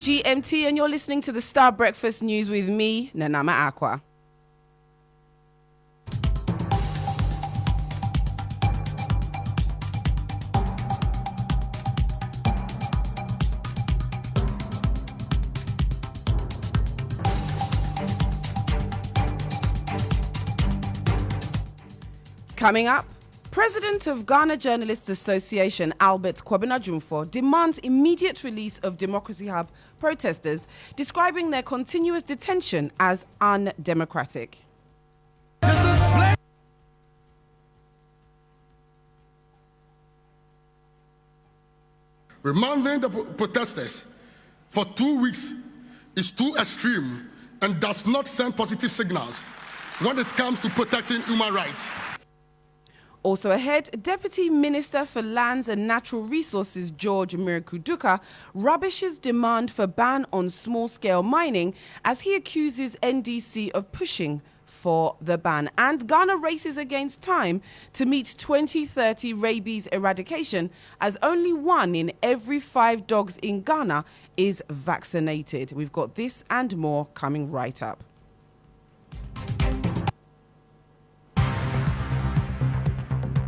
GMT, and you're listening to the Star Breakfast News with me, Nanama Acquah. Coming up, President of Ghana Journalists Association Albert Kwabena demands immediate release of Democracy Hub protesters, describing their continuous detention as undemocratic. Remanding the protesters for 2 weeks is too extreme and does not send positive signals when it comes to protecting human rights. Also ahead, Deputy Minister for Lands and Natural Resources George Mirikuduka rubbishes demand for ban on small-scale mining as he accuses NDC of pushing for the ban. And Ghana races against time to meet 2030 rabies eradication as only 1 in every 5 dogs in Ghana is vaccinated. We've got this and more coming right up.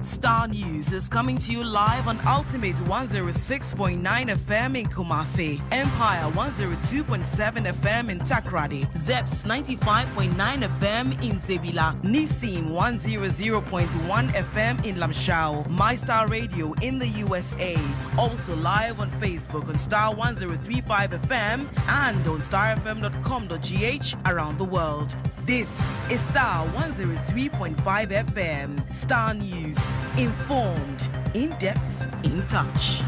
Star News is coming to you live on Ultimate 106.9 FM in Kumasi, Empire 102.7 FM in Takrady, Zeps 95.9 FM in Zebila, Nissim 100.1 FM in Lamshao, My Star Radio in the USA, also live on Facebook on Star 103.5 FM and on starfm.com.gh around the world. This is Star 103.5 FM. Star News. Informed, in depth, in touch.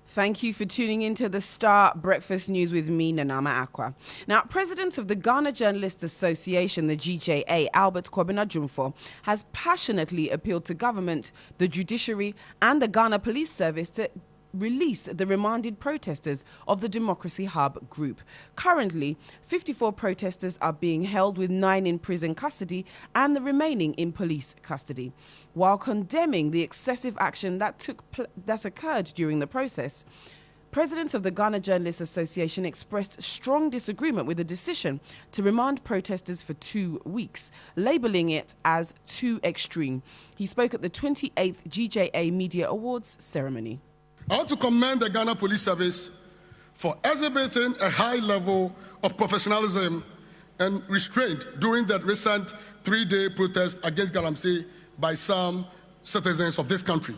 Thank you for tuning into the Star Breakfast News with me, Nanama Acquah. Now, President of the Ghana Journalists Association, the GJA, Albert Kwabena, has passionately appealed to government, the judiciary, and the Ghana Police Service to release the remanded protesters of the Democracy Hub group. Currently, 54 protesters are being held, with 9 in prison custody and the remaining in police custody. While condemning the excessive action that occurred during the process, President of the Ghana Journalists Association expressed strong disagreement with the decision to remand protesters for 2 weeks, labeling it as too extreme. He spoke at the 28th GJA Media Awards ceremony. I want to commend the Ghana Police Service for exhibiting a high level of professionalism and restraint during the recent 3-day protest against Galamsey by some citizens of this country.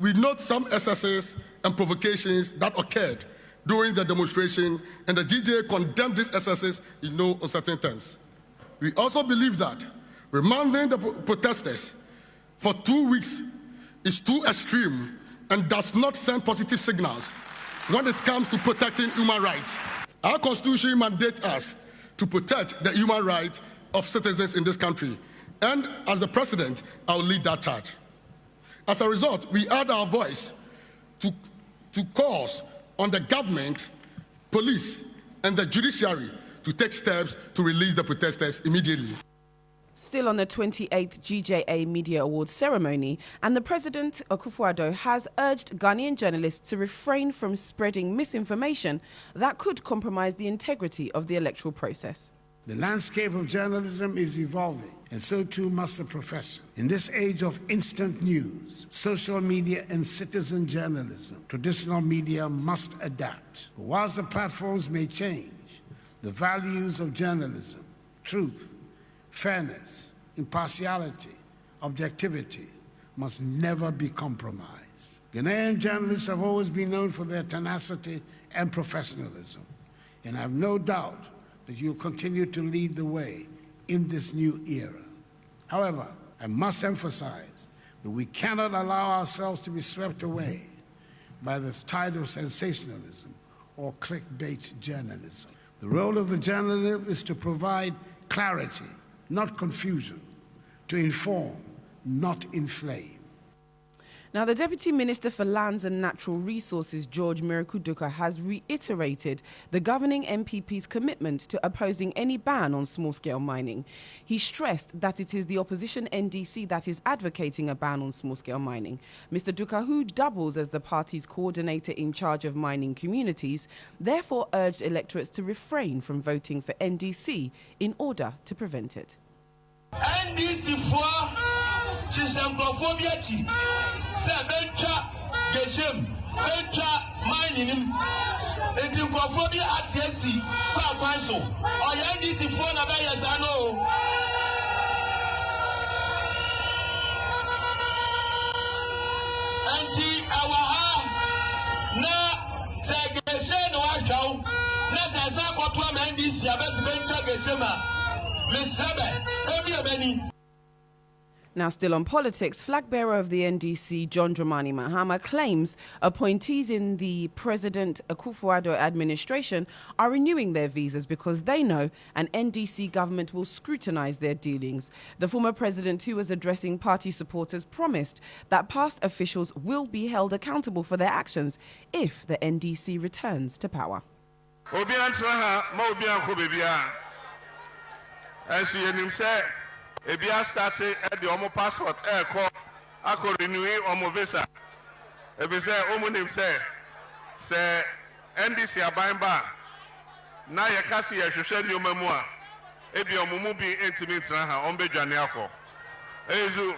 We note some excesses and provocations that occurred during the demonstration, and the GJA condemned these excesses in no uncertain terms. We also believe that remanding the protesters for 2 weeks is too extreme and does not send positive signals when it comes to protecting human rights. Our Constitution mandates us to protect the human rights of citizens in this country, and as the President, I will lead that charge. As a result, we add our voice to calls on the government, police, and the judiciary to take steps to release the protesters immediately. Still on the 28th GJA Media Awards ceremony, and the President, Acquah, has urged Ghanaian journalists to refrain from spreading misinformation that could compromise the integrity of the electoral process. The landscape of journalism is evolving, and so too must the profession. In this age of instant news, social media and citizen journalism, traditional media must adapt. But whilst the platforms may change, the values of journalism, truth, fairness, impartiality, objectivity must never be compromised. Ghanaian journalists have always been known for their tenacity and professionalism, and I have no doubt that you will continue to lead the way in this new era. However, I must emphasize that we cannot allow ourselves to be swept away by the tide of sensationalism or clickbait journalism. The role of the journalist is to provide clarity, not confusion, to inform, not inflame. Now, the Deputy Minister for Lands and Natural Resources, George Miracle-Duka, has reiterated the governing MPP's commitment to opposing any ban on small-scale mining. He stressed that it is the opposition NDC that is advocating a ban on small-scale mining. Mr. Duka, who doubles as the party's coordinator in charge of mining communities, therefore urged electorates to refrain from voting for NDC in order to prevent it. NDC for Chishamphobia. Bencha Geshem, Bencha mining, and you go for the ATSC, Quaquaso, or NDC phone about Yazano. Anti our na segregation or show, let's say what one NDC, a best Bencha Geshema, Miss Sabe, Now, still on politics, flag bearer of the NDC, John Dramani Mahama, claims appointees in the President Acquah administration are renewing their visas because they know an NDC government will scrutinize their dealings. The former president, who was addressing party supporters, promised that past officials will be held accountable for their actions if the NDC returns to power. Ebia started at the Omo passport airco, Acquah renewing Omo visa. Ebi say Omo name say NDC abayin ba na ye kasi ye hwehwe ni omamu a ebi Omo mu bi intimate na ha ombe dwane akọ. Ezu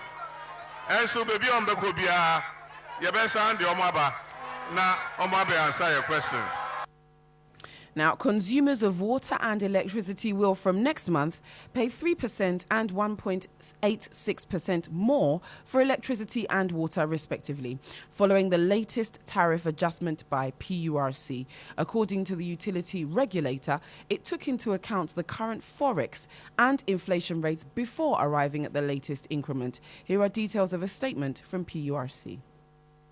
enso bebi ombe ko bia ye be san de Omo aba na Omo aba answer your questions. Now, consumers of water and electricity will from next month pay 3% and 1.86% more for electricity and water, respectively, following the latest tariff adjustment by PURC. According to the utility regulator, it took into account the current forex and inflation rates before arriving at the latest increment. Here are details of a statement from PURC.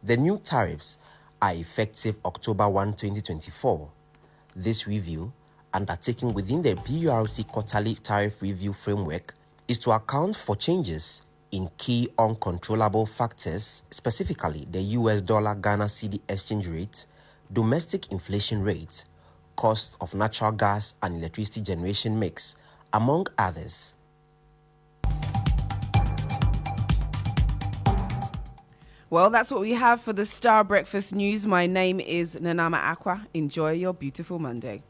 The new tariffs are effective October 1, 2024. This review, undertaken within the PURC quarterly tariff review framework, is to account for changes in key uncontrollable factors, specifically the US dollar Ghana cedi exchange rate, domestic inflation rate, cost of natural gas and electricity generation mix, among others. Well, that's what we have for the Star Breakfast News. My name is Nanama Acquah. Enjoy your beautiful Monday.